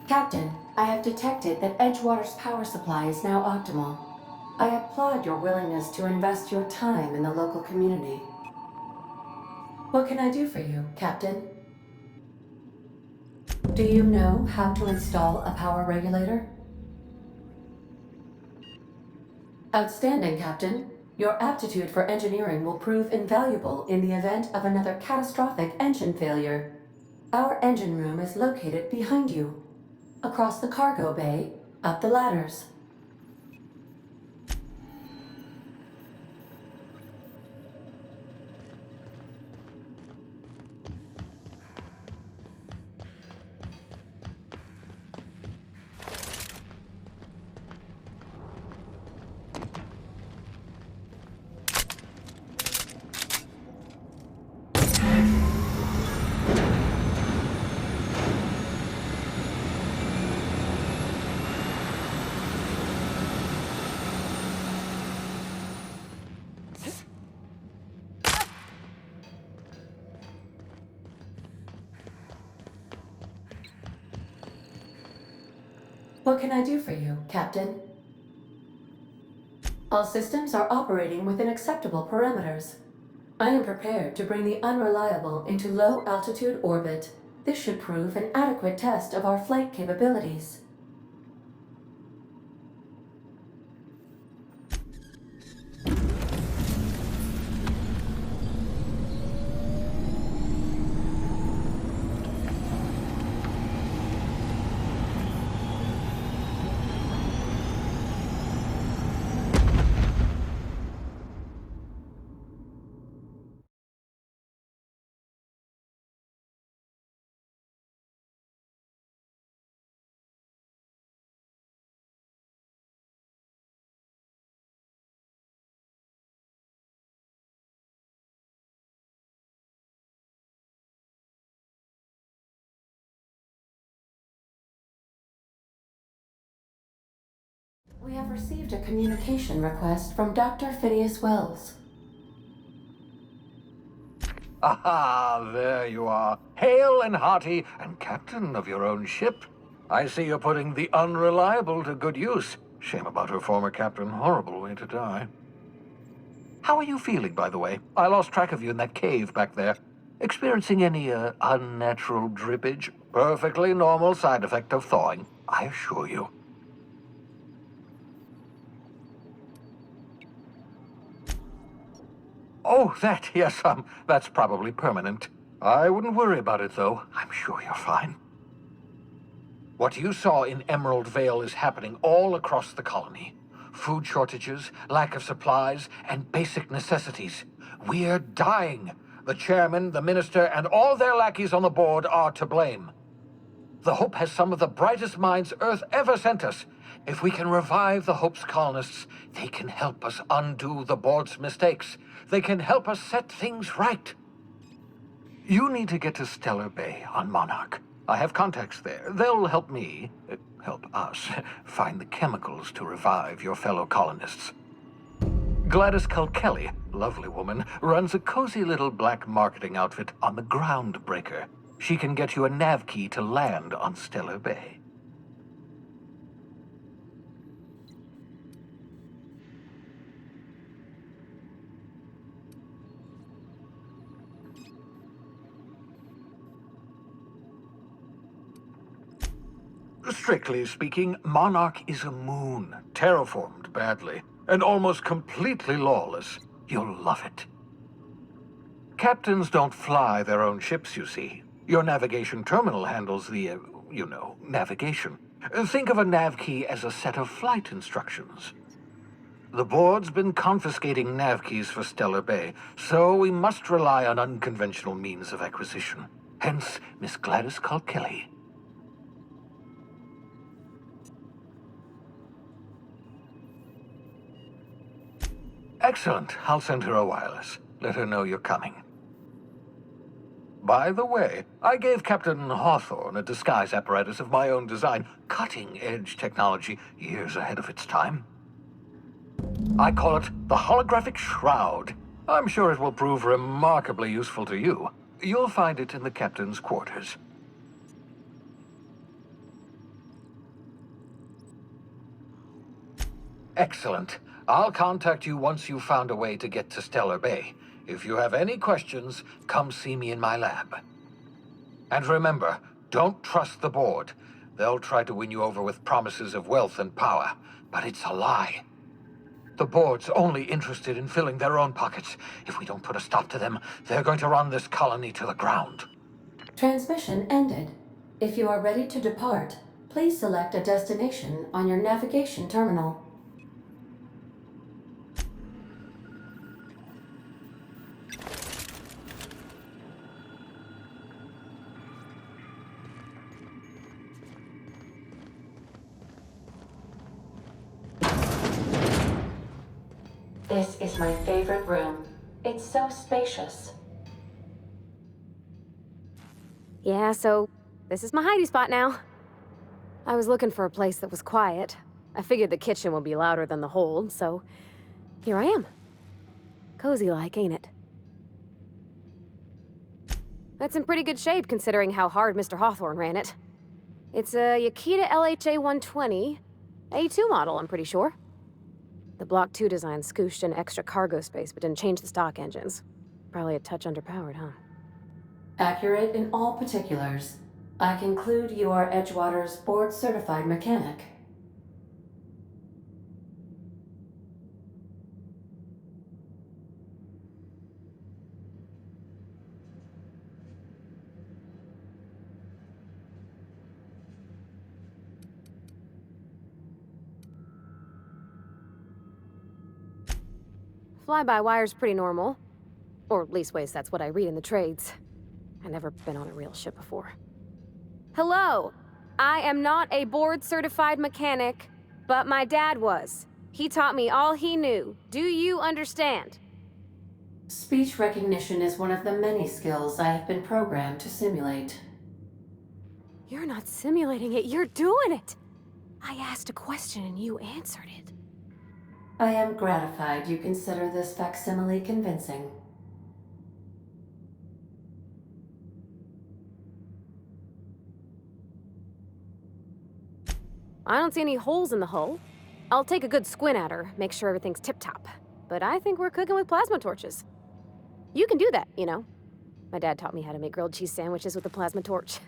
Captain, I have detected that Edgewater's power supply is now optimal. I applaud your willingness to invest your time in the local community. What can I do for you, Captain? Do you know how to install a power regulator? Outstanding, Captain. Your aptitude for engineering will prove invaluable in the event of another catastrophic engine failure. Our engine room is located behind you. Across the cargo bay, up the ladders. What can I do for you, Captain? All systems are operating within acceptable parameters. I am prepared to bring the unreliable into low-altitude orbit. This should prove an adequate test of our flight capabilities. We have received a communication request from Dr. Phineas Wells. Aha, there you are. Hale and hearty, and captain of your own ship. I see you're putting the unreliable to good use. Shame about her former captain. Horrible way to die. How are you feeling, by the way? I lost track of you in that cave back there. Experiencing any, unnatural drippage? Perfectly normal side effect of thawing, I assure you. Oh, that, yes, that's probably permanent. I wouldn't worry about it, though. I'm sure you're fine. What you saw in Emerald Vale is happening all across the colony. Food shortages, lack of supplies, and basic necessities. We're dying. The chairman, the minister, and all their lackeys on the board are to blame. The Hope has some of the brightest minds Earth ever sent us. If we can revive the Hope's colonists, they can help us undo the board's mistakes. They can help us set things right. You need to get to Stellar Bay on Monarch. I have contacts there. They'll help me, help us, find the chemicals to revive your fellow colonists. Gladys Culkelly, lovely woman, runs a cozy little black marketing outfit on the Groundbreaker. She can get you a nav key to land on Stellar Bay. Strictly speaking, Monarch is a moon, terraformed badly, and almost completely lawless. You'll love it. Captains don't fly their own ships, you see. Your navigation terminal handles the, navigation. Think of a nav key as a set of flight instructions. The board's been confiscating nav keys for Stellar Bay, so we must rely on unconventional means of acquisition. Hence, Miss Gladys Culkelly. Excellent. I'll send her a wireless. Let her know you're coming. By the way, I gave Captain Hawthorne a disguise apparatus of my own design, cutting-edge technology, years ahead of its time. I call it the Holographic Shroud. I'm sure it will prove remarkably useful to you. You'll find it in the captain's quarters. Excellent. I'll contact you once you've found a way to get to Stellar Bay. If you have any questions, come see me in my lab. And remember, don't trust the board. They'll try to win you over with promises of wealth and power, but it's a lie. The board's only interested in filling their own pockets. If we don't put a stop to them, they're going to run this colony to the ground. Transmission ended. If you are ready to depart, please select a destination on your navigation terminal. This is my favorite room. It's so spacious. Yeah, so this is my hidey spot now. I was looking for a place that was quiet. I figured the kitchen would be louder than the hold, so here I am. Cozy-like, ain't it? That's in pretty good shape considering how hard Mr. Hawthorne ran it. It's a Yakita LHA 120, A2 model, I'm pretty sure. The Block 2 design scooshed in extra cargo space but didn't change the stock engines. Probably a touch underpowered, huh? Accurate in all particulars. I conclude you are Edgewater's board-certified mechanic. Fly-by-wire's pretty normal. Or leastways, that's what I read in the trades. I've never been on a real ship before. Hello! I am not a board-certified mechanic, but my dad was. He taught me all he knew. Do you understand? Speech recognition is one of the many skills I have been programmed to simulate. You're not simulating it, you're doing it! I asked a question and you answered it. I am gratified you consider this facsimile convincing. I don't see any holes in the hull. I'll take a good squint at her, make sure everything's tip-top. But I think we're cooking with plasma torches. You can do that, you know. My dad taught me how to make grilled cheese sandwiches with a plasma torch.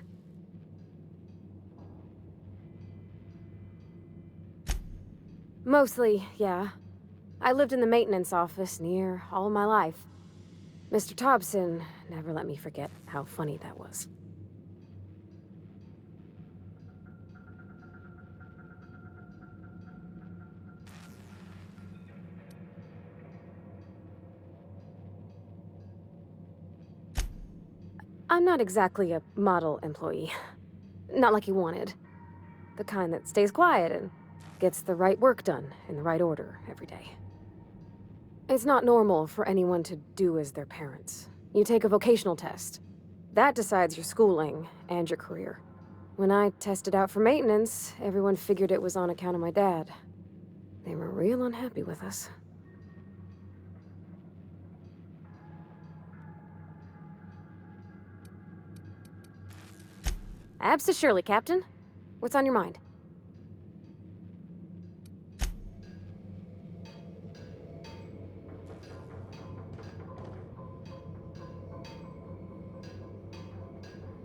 Mostly, yeah. I lived in the maintenance office near all my life. Mr. Thompson never let me forget how funny that was. I'm not exactly a model employee. Not like you wanted. The kind that stays quiet and gets the right work done in the right order every day. It's not normal for anyone to do as their parents. You take a vocational test. That decides your schooling and your career. When I tested out for maintenance, everyone figured it was on account of my dad. They were real unhappy with us. Abso-surely, Captain. What's on your mind?